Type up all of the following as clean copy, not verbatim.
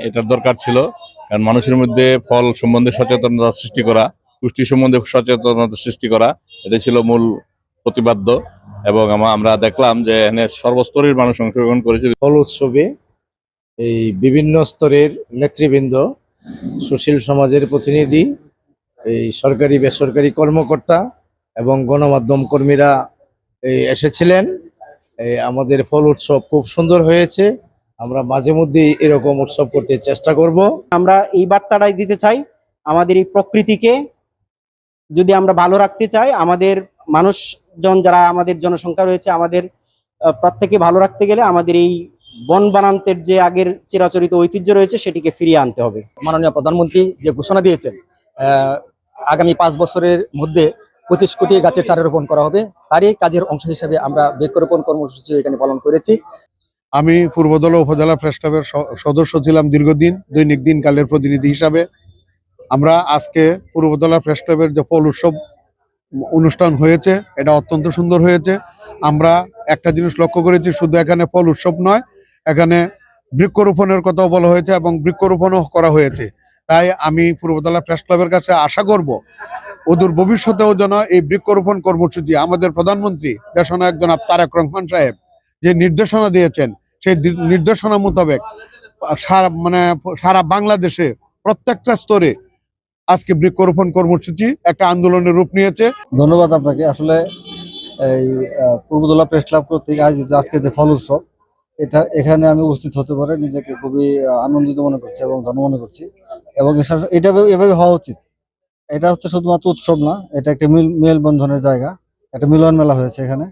এটার দরকার ছিল, কারণ মানুষের মধ্যে ফল সম্বন্ধে সচেতনতা সৃষ্টি করা, পুষ্টি সম্বন্ধে সচেতনতা সৃষ্টি করা, এটা ছিল মূল প্রতিপাদ্য। এবং আমরা দেখলাম যে এখানে সর্বস্তরের মানুষ অংশগ্রহণ করেছে। ফল উৎসবে এই বিভিন্ন স্তরের নেতৃবৃন্দ, সুশীল সমাজের প্রতিনিধি, এই সরকারি বেসরকারি কর্মকর্তা এবং গণমাধ্যম কর্মীরা এসেছিলেন। আমাদের ফল উৎসব খুব সুন্দর হয়েছে। আমরা মাঝে মধ্যেই এরকম উৎসব করতে চেষ্টা করব। আমরা এই বার্তাটাই দিতে চাই, আমাদের এই প্রকৃতিকে যদি আমরা ভালো রাখতে চাই, আমাদের মানুষজন যারা আমাদের জনসংখ্যা রয়েছে, আমাদের প্রত্যেকে ভালো রাখতে গেলে আমাদের এই বন বানান্তের যে আগের চিরাচরিত ঐতিহ্য রয়েছে সেটিকে ফিরিয়ে আনতে হবে। মাননীয় প্রধানমন্ত্রী যে ঘোষণা দিয়েছেন, আগামী 5 বছরের মধ্যে 25 কোটি গাছের চারা রোপণ করা হবে, তারই কাজের অংশ হিসেবে আমরা বৃক্ষরোপণ কর্মসূচি এখানে পালন করেছি। আমি পূর্বদলা উপজেলা প্রেস ক্লাবের সদস্য ছিলাম দীর্ঘদিন, দৈনিক দিনকালের প্রতিনিধি হিসাবে। আমরা আজকে পূর্বদলা প্রেস ক্লাবের যে ফল উৎসব অনুষ্ঠান হয়েছে, এটা অত্যন্ত সুন্দর হয়েছে। আমরা একটা জিনিস লক্ষ্য করেছি, শুধু এখানে ফল উৎসব নয়, এখানে বৃক্ষরোপণের কথাও বলা হয়েছে এবং বৃক্ষরোপণও করা হয়েছে। তাই আমি পূর্বদলা প্রেস ক্লাবের কাছে আশা করব, অদূর ভবিষ্যতেও যেন এই বৃক্ষরোপণ কর্মসূচি আমাদের প্রধানমন্ত্রী দেশনায়ক জনাব তারেক রহমান সাহেব যে নির্দেশনা দিয়েছেন, সেই নির্দেশনা মোতাবেক সারা বাংলাদেশে প্রত্যেকটা স্তরে আজকে বৃক্ষরোপণ কর্মসূচি একটা আন্দোলনের রূপ নিয়েছে। ধন্যবাদ আপনাকে। আসলে এই পূর্বদলা প্রেস ক্লাব কর্তৃক আয়োজিত আজকে যে ফল উৎসব, এখানে আমি উপস্থিত হতে পারে নিজেকে খুবই আনন্দিত মনে করছি এবং ধন্য মনে করছি। এবং এটা এভাবে হওয়া উচিত। এটা হচ্ছে শুধুমাত্র উৎসব না, এটা একটা মেলবন্ধনের জায়গা, একটা মিলন মেলা হয়েছে। এখানে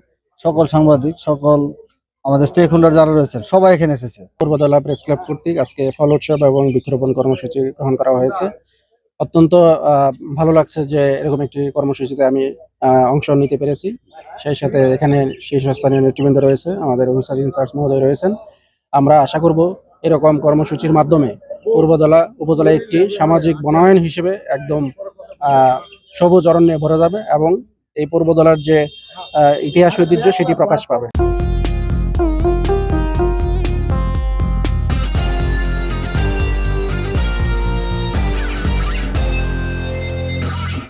সকল সাংবাদিক, সকল আমাদের স্টেক হোল্ডার যারা রয়েছেন সবাই এখানে এসেছে। পূর্বদলা প্রেস ক্লাব কর্তৃক আজকে ফল উৎসব এবং বৃক্ষরোপণ কর্মসূচি গ্রহণ করা হয়েছে। অত্যন্ত ভালো লাগছে যে এরকম একটি কর্মসূচিতে আমি অংশ নিতে পেরেছি। সেই সাথে এখানে শীর্ষস্থানীয় নেতৃবৃন্দ রয়েছে, আমাদের অফিসার ইনচার্জ মহোদয় রয়েছেন। আমরা আশা করব এরকম কর্মসূচির মাধ্যমে পূর্বদলা উপজেলা একটি সামাজিক বনায়ন হিসেবে একদম সবুজ অরণ্যে ভরে যাবে এবং এই পূর্বদলার যে ইতিহাস ঐতিহ্য সেটি প্রকাশ পাবে।